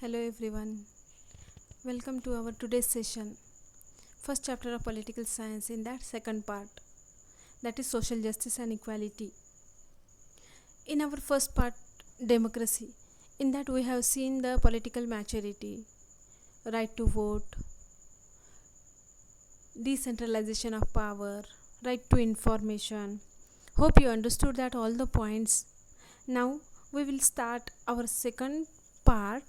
Hello everyone. Welcome to our today's session. First chapter of political science in that second part, that is social justice and equality. In our first part, democracy, in that we have seen the political maturity, right to vote, decentralization of power, right to information. Hope you understood that all the points. Now we will start our second part,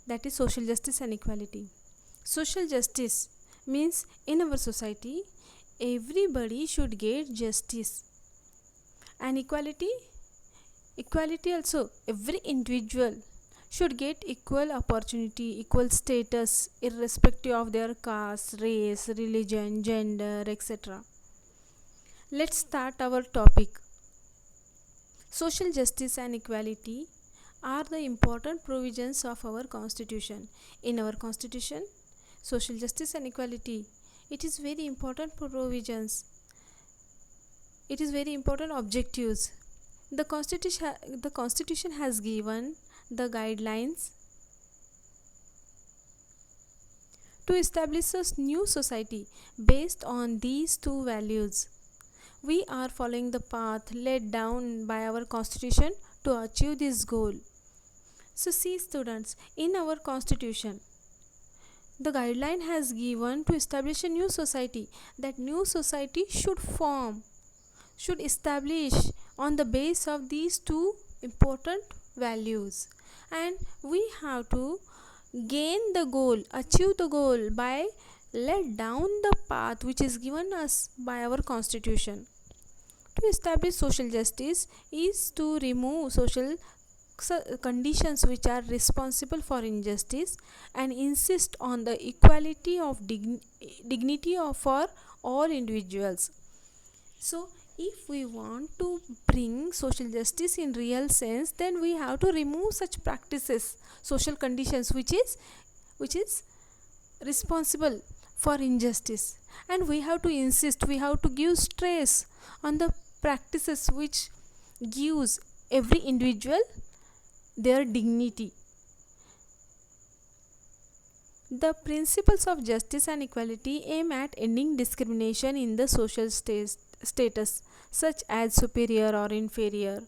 that is social justice and equality. Social justice means in our society everybody should get justice, and equality also every individual should get equal opportunity, equal status irrespective of their caste, race, religion, gender, etc. Let's start our topic. Social justice and equality are the important provisions of our constitution. In our constitution, social justice and equality, it is very important provisions, it is very important objectives. The constitution has given the guidelines to establish a new society based on these two values. We are following the path laid down by our constitution to achieve this goal. So see students, in our constitution the guideline has given to establish a new society. That new society should establish on the base of these two important values, and we have to achieve the goal by let down the path which is given us by our constitution. To establish social justice is to remove social conditions which are responsible for injustice and insist on the equality of dignity for all individuals. So if we want to bring social justice in real sense, then we have to remove such practices, social conditions which is responsible for injustice, and we have to give stress on the practices which gives every individual their dignity. The principles of justice and equality aim at ending discrimination in the social status, such as superior or inferior,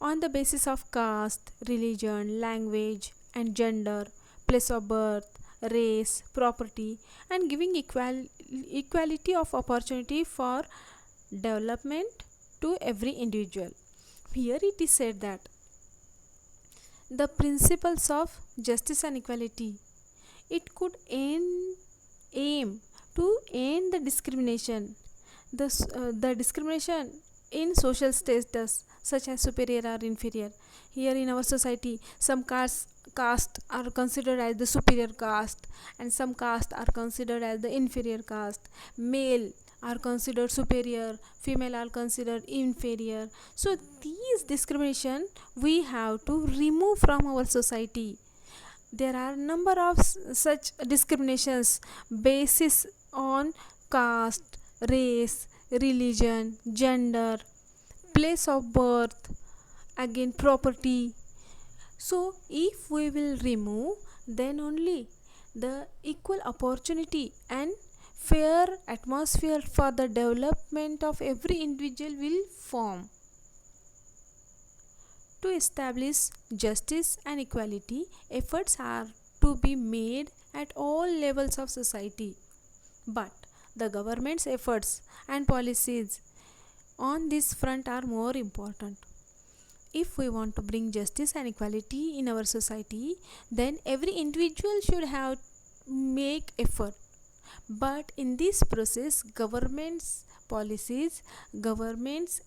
on the basis of caste, religion, language, and gender, place of birth, race, property, and giving equality of opportunity for development to every individual. Here it is said that the principles of justice and equality, it could aim to end the discrimination, the discrimination in social status such as superior or inferior. Here in our society, some caste are considered as the superior caste, and some caste are considered as the inferior caste. Male are considered superior, female are considered inferior. So these discrimination we have to remove from our society. There are number of such discriminations basis on caste, race, religion, gender, place of birth, again property. So if we will remove, then only the equal opportunity and fair atmosphere for the development of every individual will form. To establish justice and equality, efforts are to be made at all levels of society. But the government's efforts and policies on this front are more important. If we want to bring justice and equality in our society, then every individual should have make effort. But in this process, government's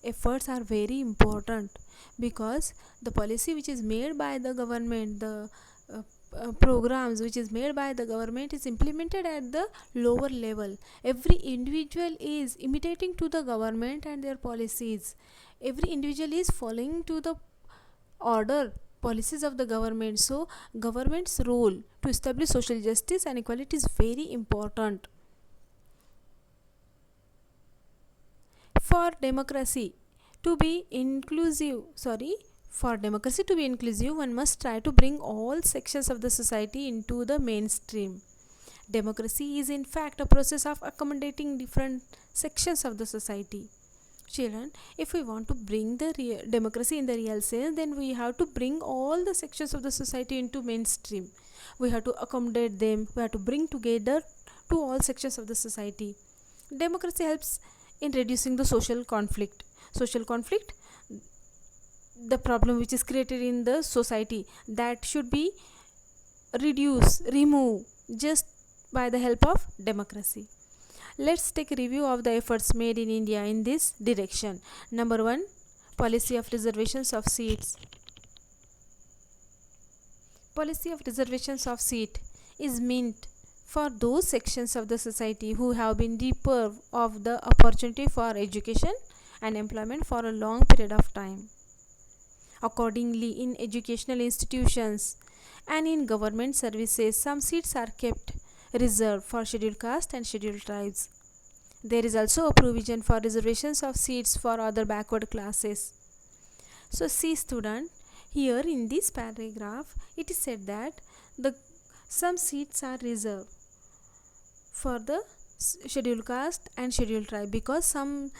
efforts are very important, because the policy which is made by the government, the programs which is made by the government is implemented at the lower level. Every individual is imitating to the government and their policies. Every individual is following to the order policies of the government. So government's role to establish social justice and equality is very important. For democracy to be inclusive sorry For democracy to be inclusive, one must try to bring all sections of the society into the mainstream. Democracy is, in fact, a process of accommodating different sections of the society. Children, if we want to bring the democracy in the real sense, then we have to bring all the sections of the society into mainstream. We have to accommodate them, we have to bring together to all sections of the society. Democracy helps in reducing the social conflict. Social conflict, the problem which is created in the society, that should be remove just by the help of democracy. Let's take a review of the efforts made in India in this direction. Number 1, policy of reservations of seats. Policy of reservations of seat is meant for those sections of the society who have been deprived of the opportunity for education and employment for a long period of time. Accordingly, in educational institutions and in government services, some seats are kept reserved for scheduled caste and scheduled tribes. There is also a provision for reservations of seats for other backward classes. So, see student, here in this paragraph it is said that the some seats are reserved for the scheduled caste and scheduled tribe, because some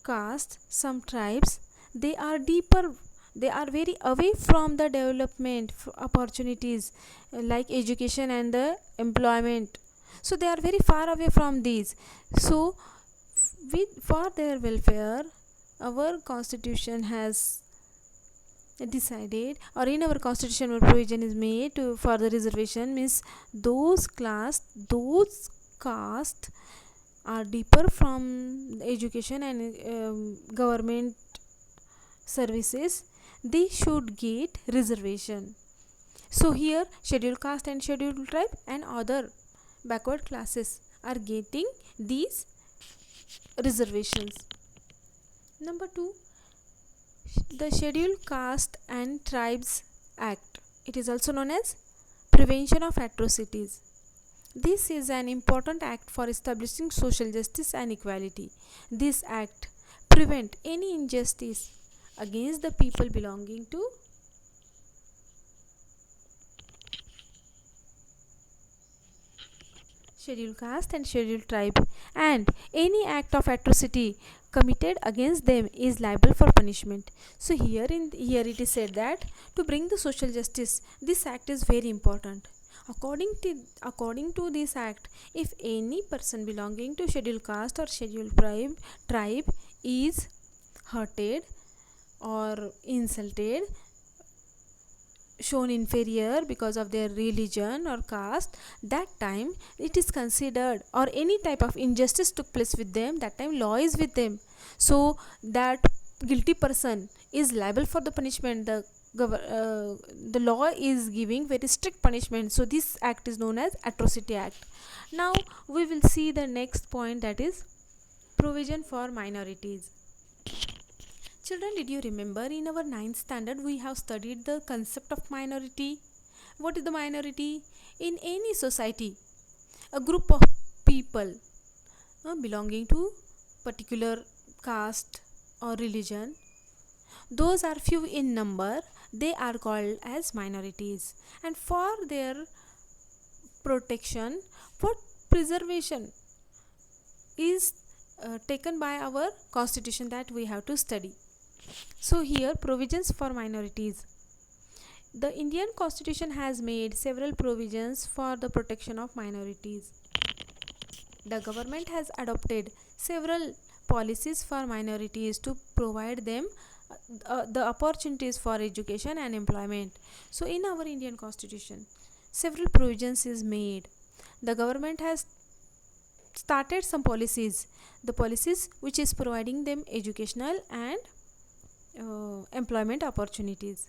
castes, some tribes, they are deeper, they are very away from the development opportunities like education and the employment. So they are very far away from these. So for their welfare, our constitution has decided, or in our constitution where provision is made to for the reservation, means those caste are deeper from education and government services, they should get reservation. So here scheduled caste and scheduled tribe and other backward classes are getting these reservations. Number 2, the Scheduled Caste and Tribes Act. It is also known as Prevention of Atrocities. This is an important act for establishing social justice and equality. This act prevent any injustice against the people belonging to scheduled caste and scheduled tribe, and any act of atrocity committed against them is liable for punishment. So here it is said that to bring the social justice, this act is very important. According to this act, if any person belonging to scheduled caste or scheduled tribe is hurted or insulted, shown inferior because of their religion or caste, that time it is considered, or any type of injustice took place with them, that time law is with them. So that guilty person is liable for the punishment. The law is giving very strict punishment. So this act is known as Atrocity Act. Now we will see the next point, that is provision for minorities. Children, did you remember in our 9th standard we have studied the concept of minority? What is the minority? In any society, a group of people belonging to particular caste or religion, those are few in number, they are called as minorities. And for their protection, for preservation is taken by our constitution that we have to study. So here provisions for minorities. The Indian constitution has made several provisions for the protection of minorities. The government has adopted several policies for minorities to provide them the opportunities for education and employment. So in our Indian constitution, several provisions is made. The government has started some policies, the policies which is providing them educational and employment opportunities.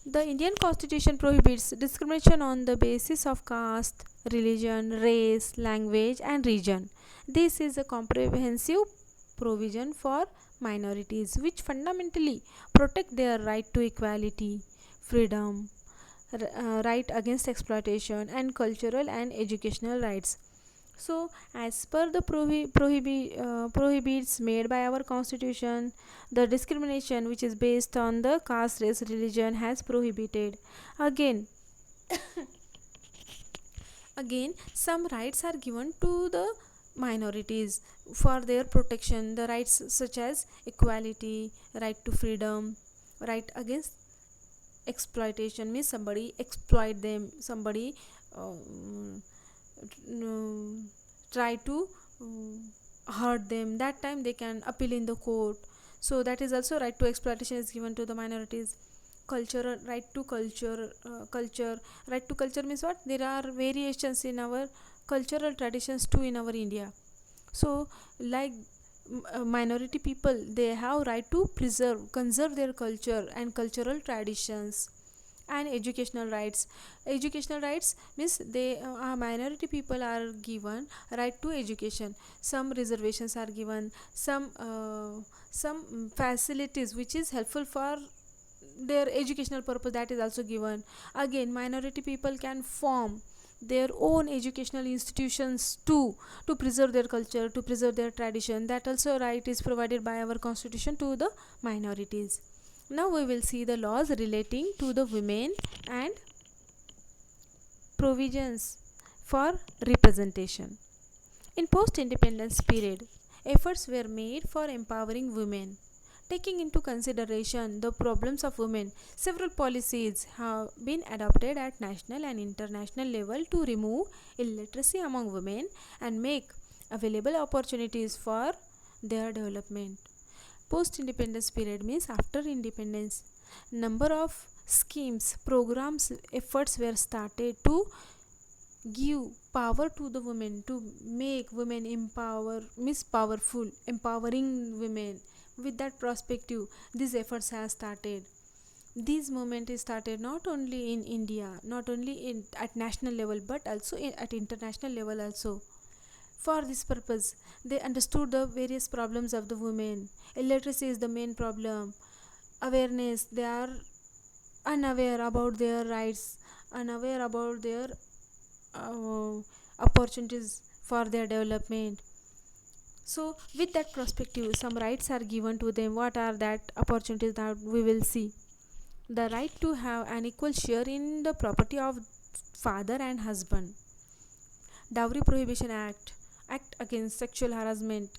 The Indian constitution prohibits discrimination on the basis of caste, religion, race, language and region. This is a comprehensive provision for minorities which fundamentally protect their right to equality, freedom, right against exploitation and cultural and educational rights. So, as per the prohibits made by our constitution, the discrimination which is based on the caste, race, religion has prohibited. Again, again, some rights are given to the minorities for their protection. The rights such as equality, right to freedom, right against exploitation means somebody exploit them, somebody um, no, try to hurt them, that time they can appeal in the court. So that is also right to exploitation is given to the minorities. Cultural right to culture, right to culture means what, there are variations in our cultural traditions too in our India. So like minority people, they have right to conserve their culture and cultural traditions. And educational rights means they minority people are given right to education. Some reservations are given, some facilities which is helpful for their educational purpose, that is also given. Again, minority people can form their own educational institutions too, to preserve their culture, to preserve their tradition. That also right is provided by our constitution to the minorities. Now we will see the laws relating to the women and provisions for representation. In post-independence period, efforts were made for empowering women. Taking into consideration the problems of women, several policies have been adopted at national and international level to remove illiteracy among women and make available opportunities for their development. Post independence period means after independence, number of schemes, programs, efforts were started to give power to the women, to make women empower means powerful, empowering women. With that perspective, these efforts have started. This movement is started not only in India, not only at national level, but also at international level also. For this purpose, they understood the various problems of the women. Illiteracy is the main problem. Awareness, they are unaware about their rights, unaware about their uh, opportunities for their development. So, with that perspective, some rights are given to them. What are that opportunities that we will see? The right to have an equal share in the property of father and husband. Dowry Prohibition Act, Act Against Sexual Harassment,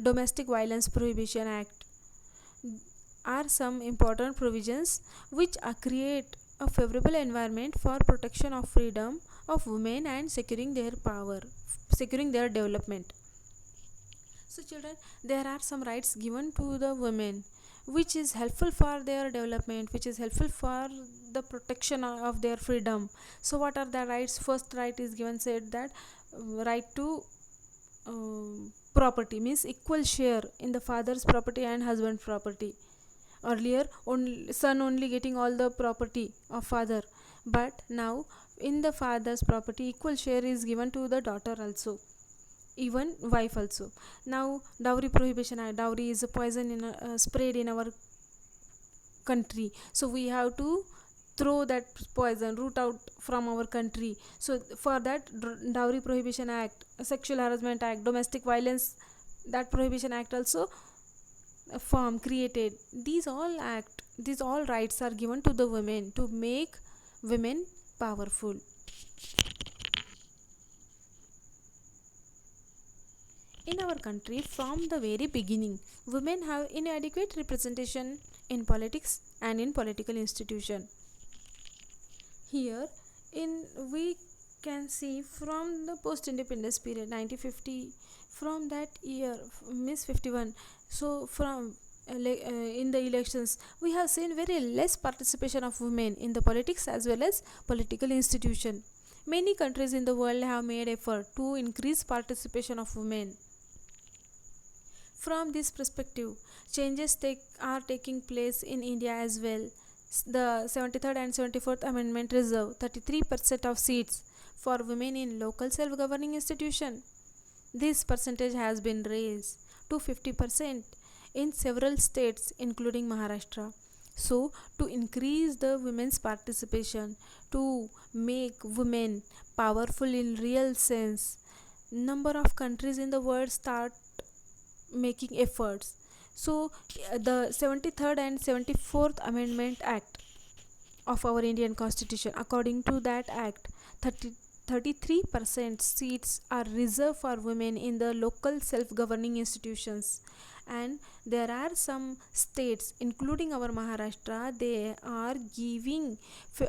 Domestic Violence Prohibition Act are some important provisions which create a favorable environment for protection of freedom of women and securing their power, securing their development. So, children, there are some rights given to the women which is helpful for their development, which is helpful for the protection of their freedom. So, what are the rights? First right is given, said that right to property means equal share in the father's property and husband's property. Earlier, only son only getting all the property of father, but now in the father's property, equal share is given to the daughter also, even wife also. Now, dowry prohibition act. Dowry is a poison sprayed in our country, so we have to throw that poison root out from our country. So for that, dowry prohibition act, sexual harassment act, domestic violence, that prohibition act also form created. These all rights are given to the women to make women powerful. In our country, from the very beginning, women have inadequate representation in politics and in political institution. Here, in we can see from the post-independence period 1950, from that year, Miss 51. So from in the elections, we have seen very less participation of women in the politics as well as political institution. Many countries in the world have made effort to increase participation of women. From this perspective, are taking place in India as well. The 73rd and 74th Amendment reserve 33% of seats for women in local self-governing institution. This percentage has been raised to 50% in several states including Maharashtra. So, to increase the women's participation, to make women powerful in real sense, number of countries in the world start making efforts. So the 73rd and 74th Amendment Act of our Indian Constitution, according to that act, 33% seats are reserved for women in the local self-governing institutions. And there are some states, including our Maharashtra, they are giving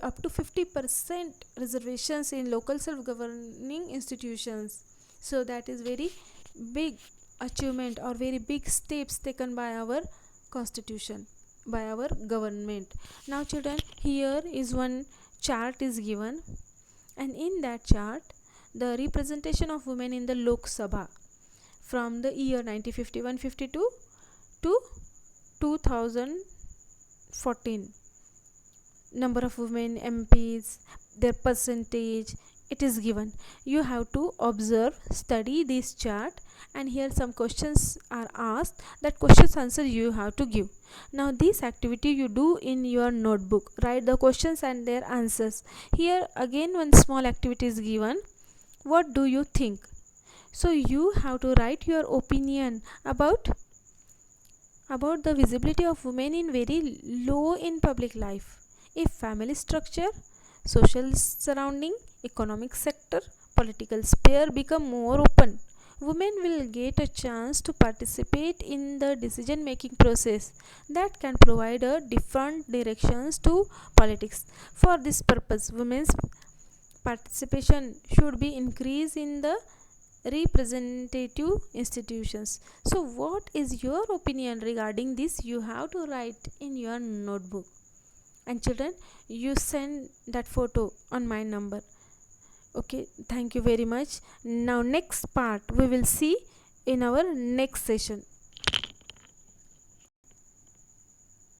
up to 50% reservations in local self-governing institutions. So that is very big achievement or very big steps taken by our constitution, by our government. Now children, here is one chart is given, and in that chart the representation of women in the Lok Sabha from the year 1951-52 to 2014, number of women MPs, their percentage, it is given. You have to observe, study this chart, and here some questions are asked. That questions answer you have to give. Now this activity you do in your notebook. Write the questions and their answers. Here again one small activity is given. What do you think? So you have to write your opinion about the visibility of women in very low in public life. If family structure, social surrounding, economic sector, political sphere become more open, women will get a chance to participate in the decision making process that can provide a different directions to politics. For this purpose, women's participation should be increased in the representative institutions. So what is your opinion regarding this? You have to write in your notebook. And children, you send that photo on my number. Okay, thank you very much. Now next part we will see in our next session.